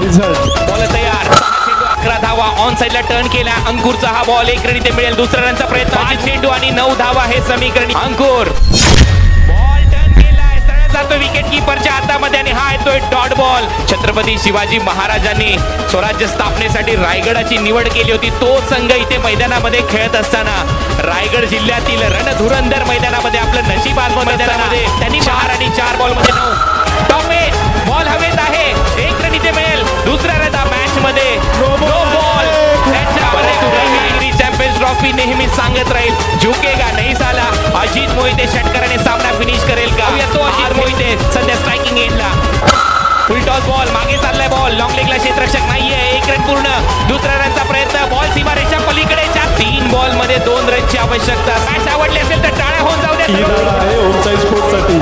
Result. Ball तयार 11 धावा on साइडला टर्न केला. अंकुरचा हा बॉल 1 रन इथे मिळेल. दुसऱ्या रनचा प्रयत्न. 5 चेंडू आणि 9 धावा हे समीकरण. अंकुर बॉल टर्न केलाय. सरळ जातो विकेट कीपरच्या हातामध्ये आणि हा येतोय डॉट बॉल. छत्रपती शिवाजी महाराजांनी स्वराज्य स्थापनेसाठी रायगडाची निवड केली होती. तो संघ इथे मैदानामध्ये खेळत असताना रायगड जिल्ह्यातील रणधुरंदर मैदानामध्ये आपलं नशीब आजमावत मैदानामध्ये त्यांनी 4 आणि 4 बॉल मध्ये 9 टॉप एज बॉल हवेत आहे. 1 रन इथे मिळेल. दुसऱ्या रन मॅच मध्ये नो बॉल. त्याच्यामध्ये चॅम्पियन्स ट्रॉफी नेहमी सांगत राहील झुकेगा नाही साला. अजित मोहिते षटकाराने सामना फिनिश करेल का? येतो अजित मोहिते सध्या स्ट्रायकिंग एंडला. फुल टॉस बॉल मागे चाललाय. बॉल लॉंग लेगला क्षेत्ररक्षक नाहीये. 1 रन पूर्ण. दुसऱ्या रनचा प्रयत्न. बॉल सीमारेषा पलीकडेच्या 3 बॉल मध्ये 2 रनची आवश्यकता. मॅच आवडली असेल तर टाळ्या होऊन जाऊ द्या. आहे ऑनसाइड स्पोर्टसाठी.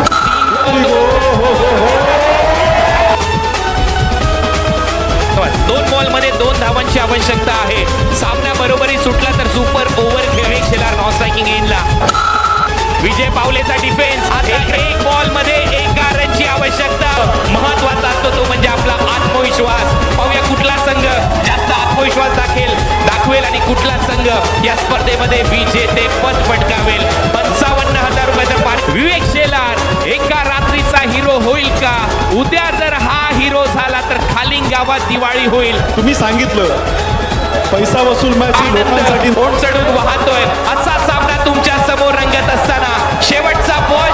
2 बॉल मध्ये 2 धावांची आवश्यकता आहे. सामना बरोबरी सुटला तर सुपर ओव्हर खेळवे खेळणार नॉन स्ट्रायकिंग एंडला. विजय पावलेचा डिफेन्स. 1 बॉल मध्ये 1 रनची आवश्यकता. महत्वाचा असतो तो म्हणजे आपला आत्मविश्वास. पाहूया कुठला संघ जास्त आत्मविश्वास दाखवेल आणि कुठला संघ या स्पर्धेमध्ये विजेते पद पटकावेल. 55,000 रुपयाचा पारितोषिक. विवेक शेलार एका रात्रीचा हिरो होईल का? उद्या जर हा हिरो झाला तर खालिंग गावात दिवाळी होईल. तुम्ही सांगितलं पैसा वसूल मॅच ही लोकांसाठी ओढ चढून वाहतोय. असा सामना तुमच्या समोर रंगत असताना शेवटचा बॉल